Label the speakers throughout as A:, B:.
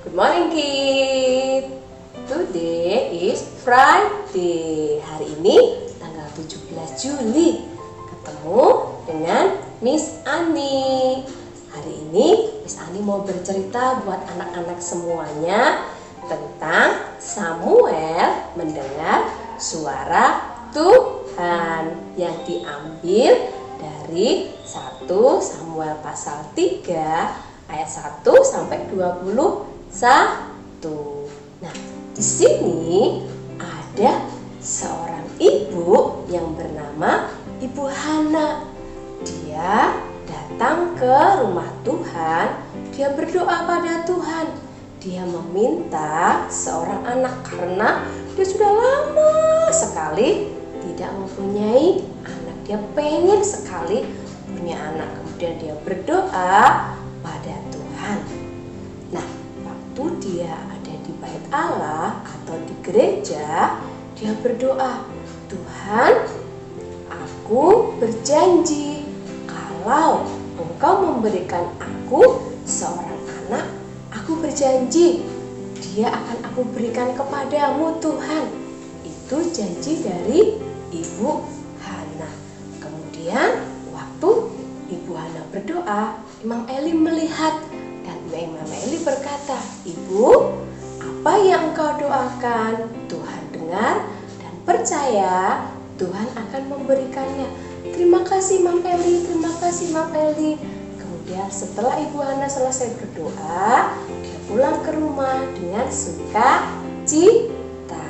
A: Good morning kids. Today is Friday. Hari ini tanggal 17 Juli. Ketemu dengan Miss Ani. Hari ini Miss Ani mau bercerita buat anak-anak semuanya tentang Samuel mendengar suara Tuhan yang diambil dari 1 Samuel pasal 3 ayat 1 sampai 21. Nah, di sini ada seorang ibu yang bernama Ibu Hana. Dia datang ke rumah Tuhan, dia berdoa pada Tuhan. Dia meminta seorang anak karena dia sudah lama sekali tidak mempunyai anak. Dia pengen sekali punya anak. Kemudian dia berdoa pada Tuhan. Nah, waktu dia ada di bait Allah atau di gereja, dia berdoa, Tuhan, aku berjanji kalau Engkau memberikan aku seorang anak, aku berjanji dia akan aku berikan kepadamu Tuhan. Itu janji dari Ibu Hana. Kemudian waktu Ibu Hana berdoa, Imam Eli melihat dan Imam Eli berkata, Ibu, apa yang engkau doakan Tuhan dengar dan percaya Tuhan akan memberikannya. Terima kasih Imam Eli, terima kasih Imam Eli. Kemudian setelah Ibu Hana selesai berdoa, dia pulang ke rumah dengan sukacita.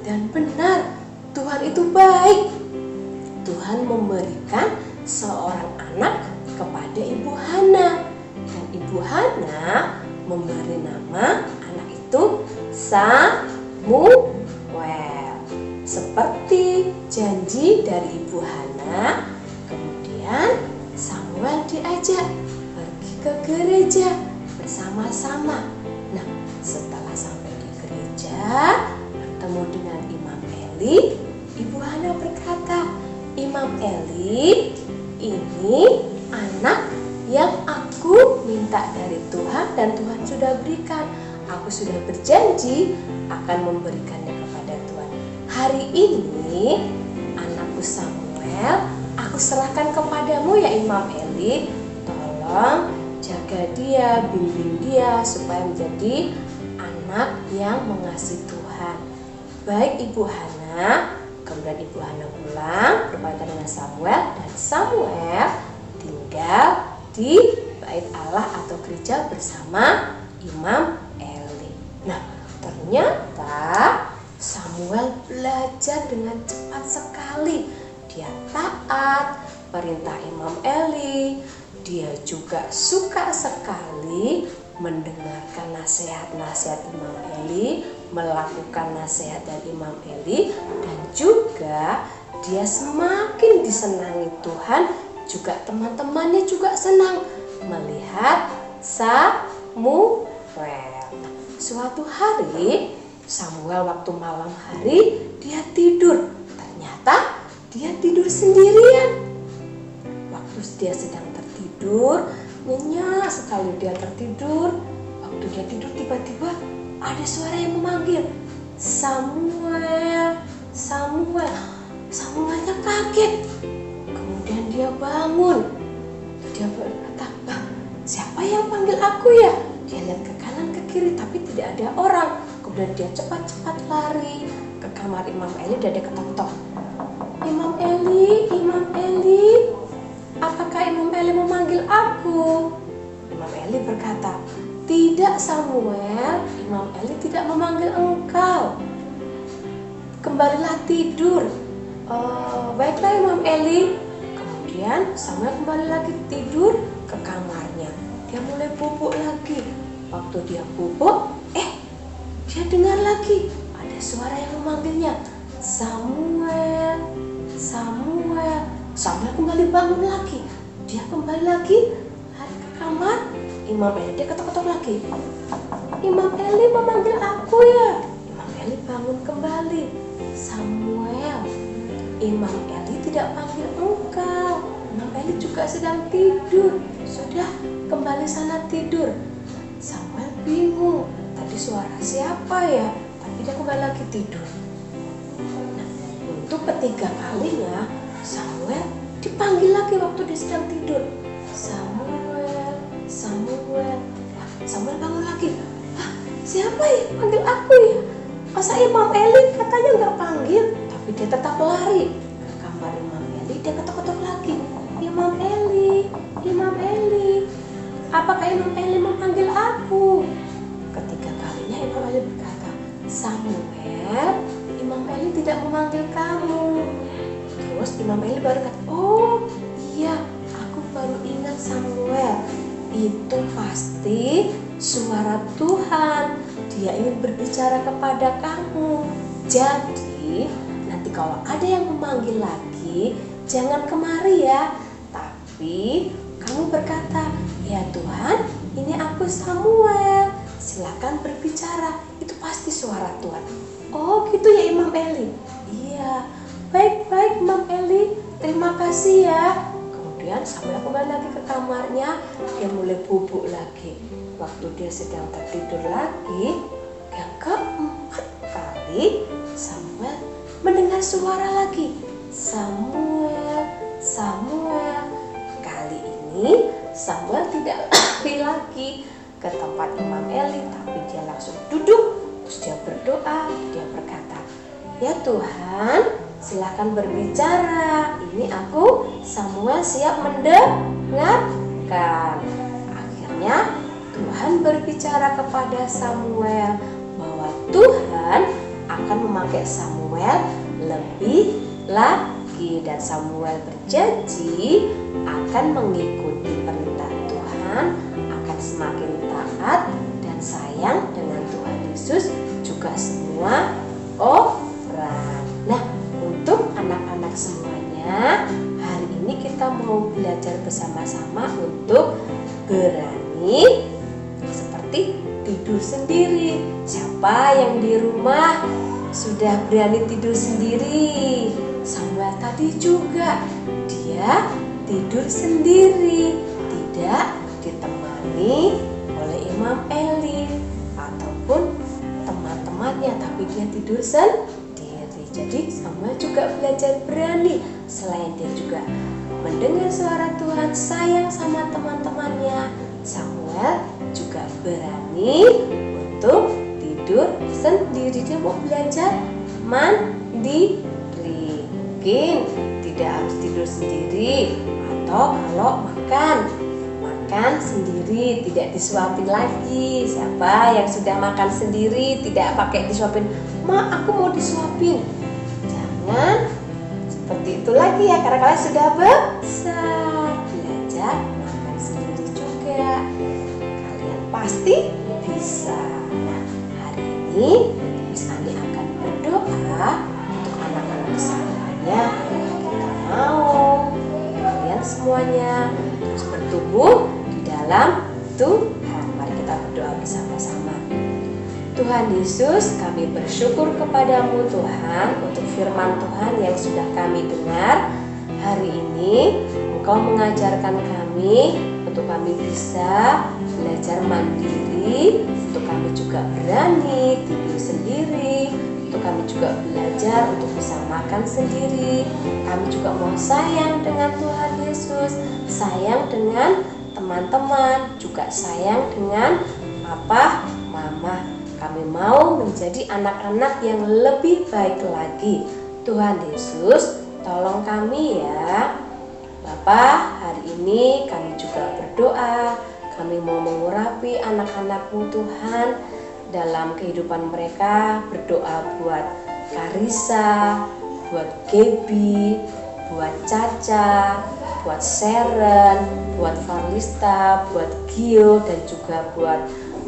A: Dan benar, Tuhan itu baik. Tuhan memberikan seorang anak kepada Ibu Hana. Dan Ibu Hana memberi nama anak itu Samuel. Seperti janji dari Ibu Hana, kemudian Samuel diajak pergi ke gereja bersama-sama. Nah, setelah sampai di gereja, bertemu dengan Imam Eli, Ibu Hana berkata, Imam Eli, ini anak yang aku minta dari Tuhan dan Tuhan sudah berikan. Aku sudah berjanji akan memberikannya kepada Tuhan. Hari ini anakku Samuel aku serahkan kepadamu ya Imam Eli. Tolong jaga dia, bimbing dia supaya menjadi anak yang mengasihi Tuhan. Baik Ibu Hana. Kemudian Ibu Hana pulang berpamitan dengan Samuel dan Samuel tinggal di bait Allah atau gereja bersama Imam Eli. Nah, ternyata Samuel belajar dengan cepat sekali. Dia taat perintah Imam Eli. Dia juga suka sekali mendengarkan nasihat-nasihat Imam Eli, melakukan nasihat dari Imam Eli, dan juga dia semakin disenangi Tuhan. Juga teman-temannya juga senang melihat Samuel. Suatu hari Samuel waktu malam hari dia tidur. Ternyata dia tidur sendirian. Waktu dia sedang tertidur, nyenyak sekali dia tertidur. Waktu dia tidur tiba-tiba ada suara yang memanggil, Samuel, Samuel. Samuelnya kaget. Kemudian dia bangun. Dia berkata, siapa yang panggil aku ya? Dia lihat ke kanan ke kiri tapi tidak ada orang. Kemudian dia cepat-cepat lari ke kamar Imam Eli dan dia ketok-ketok. Imam Eli, apakah Imam Eli memanggil aku? Imam Eli berkata, tidak Samuel, Imam Eli tidak memanggil engkau. Kembalilah tidur. Baiklah Imam Eli. Kemudian Samuel kembali lagi tidur ke kamarnya. Dia mulai bubuk lagi. Waktu dia bubuk, dia dengar lagi ada suara yang memanggilnya, Samuel, Samuel. Samuel kembali bangun lagi. Dia kembali lagi lari ke kamar Imam Eli. Dia ketok-ketok lagi. Imam Eli memanggil aku ya. Imam Eli bangun kembali. Samuel, Imam Eli tidak panggil engkau. Imam Eli juga sedang tidur. Sudah, kembali sana tidur. Samuel bingung. tadi suara siapa ya? Tapi dia kembali lagi tidur. Nah, untuk ketiga kalinya Samuel dipanggil lagi waktu dia sedang tidur. Samuel, Samuel. Wah, Samuel bangun lagi. Hah, siapa ya panggil aku ya? Masa Imam Eli katanya nggak panggil? Tapi dia tetap lari ke kamar Imam Eli. Dia ketok-ketok lagi. Imam Eli, Imam Eli. Apakah Imam Eli memanggil aku? Ketiga kalinya Imam Eli berkata, Samuel, Imam Eli tidak memanggil kamu. Terus Imam Eli baru kata, oh iya, aku baru ingat Samuel. Itu pasti suara Tuhan. Dia ingin berbicara kepada kamu. Jadi nanti kalau ada yang memanggil lagi, jangan kemari ya. Tapi kamu berkata, ya Tuhan, ini aku Samuel. Silakan berbicara. Itu pasti suara Tuhan. Oh gitu ya Imam Eli. Iya, baik-baik Imam Eli. Terima kasih ya. Kemudian Samuel kembali lagi ke kamarnya. Dia mulai bubuk lagi. Waktu dia sedang tertidur lagi, yang keempat kali Samuel mendengar suara lagi. Samuel, Samuel. Kali ini Samuel tidak lagi ke tempat Imam Eli, tapi dia langsung duduk. Terus dia berdoa. Dia berkata, ya Tuhan, silakan berbicara. Ini aku Samuel siap mendengarkan. Akhirnya Tuhan berbicara kepada Samuel bahwa Tuhan akan memakai Samuel lebih lagi, dan Samuel berjanji akan mengikuti perintah Tuhan, akan semakin taat dan sayang dengan Tuhan Yesus juga semua orang. Nah, untuk anak-anak semuanya, hari ini kita mau belajar bersama-sama untuk berani seperti tidur sendiri. Siapa yang di rumah sudah berani tidur sendiri? Samuel tadi juga, dia tidur sendiri, tidak ditemani oleh Imam Eli ataupun teman-temannya, tapi dia tidur sendiri. Jadi Samuel juga belajar berani. Selain dia juga mendengar suara Tuhan, sayang sama teman-temannya, Samuel juga berani untuk tidur sendiri. Dia mau belajar mandiri. Mungkin tidak harus tidur sendiri, atau kalau makan sendiri, tidak disuapin lagi. Siapa yang sudah makan sendiri tidak pakai disuapin, Ma aku mau disuapin? Jangan seperti itu lagi ya, karena kalian sudah besar. Belajar makan sendiri juga, kalian pasti bisa. Nah, hari ini Miss Ani akan berdoa untuk anak-anak semuanya. Kita mau kalian semuanya terus bertumbuh di dalam Tuhan. Mari kita berdoa bersama-sama. Tuhan Yesus, kami bersyukur kepadamu Tuhan untuk firman Tuhan yang sudah kami dengar. Hari ini Engkau mengajarkan kami untuk kami bisa belajar mandiri, untuk kami juga berani tidur sendiri, untuk kami juga belajar untuk bisa makan sendiri. Kami juga mau sayang dengan Tuhan Yesus, sayang dengan teman-teman, juga sayang dengan papa, mama. Kami mau menjadi anak-anak yang lebih baik lagi. Tuhan Yesus, tolong kami ya. Bapa, hari ini kami juga berdoa. Kami mau mengurapi anak-anak-Mu Tuhan dalam kehidupan mereka. Berdoa buat Karissa, buat Gaby, buat Caca, buat Sharon, buat Farlista, buat Gio, dan juga buat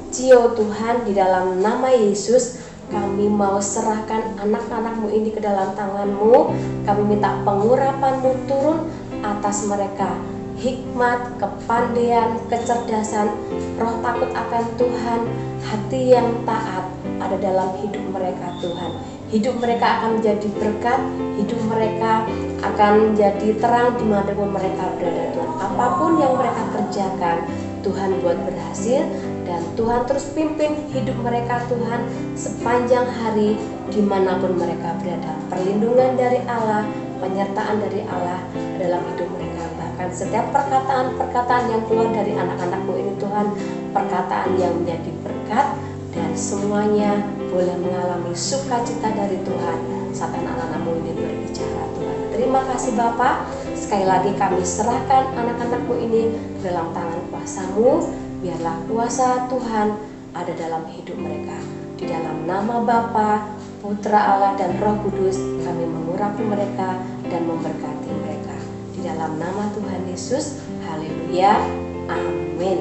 A: Cio. Tuhan, di dalam nama Yesus kami mau serahkan anak-anak-Mu ini ke dalam tangan-Mu. Kami minta pengurapan-Mu turun atas mereka, hikmat, kepandaian, kecerdasan, roh takut akan Tuhan, hati yang taat ada dalam hidup mereka Tuhan. Hidup mereka akan menjadi berkat, hidup mereka akan menjadi terang dimanapun mereka berada Tuhan. Apapun yang mereka kerjakan, Tuhan buat berhasil, Dan Tuhan terus pimpin hidup mereka Tuhan sepanjang hari dimanapun mereka berada. Perlindungan dari Allah, penyertaan dari Allah dalam hidup mereka. Bahkan setiap perkataan-perkataan yang keluar dari anak-anakmu ini Tuhan, perkataan yang menjadi berkat, dan semuanya boleh mengalami sukacita dari Tuhan saat anak-anakmu ini berbicara Tuhan. Terima kasih Bapa. Sekali lagi kami serahkan anak-anakmu ini dalam tangan kuasa-Mu. Biarlah kuasa Tuhan ada dalam hidup mereka. Di dalam nama Bapa, Putra Allah dan Roh Kudus, kami mengurapi mereka dan memberkati mereka. Di dalam nama Tuhan Yesus, haleluya, amin.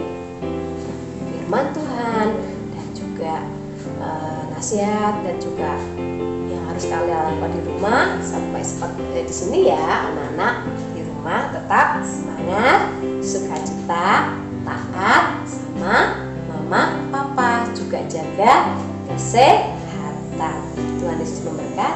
A: Firman Tuhan dan juga nasihat dan juga yang harus kalian lakukan di rumah sampai seperti di sini ya, anak-anak di rumah tetap semangat, sukacita, taat sama mama, papa, juga jaga kesehatan. Tuhan Yesus memberkati.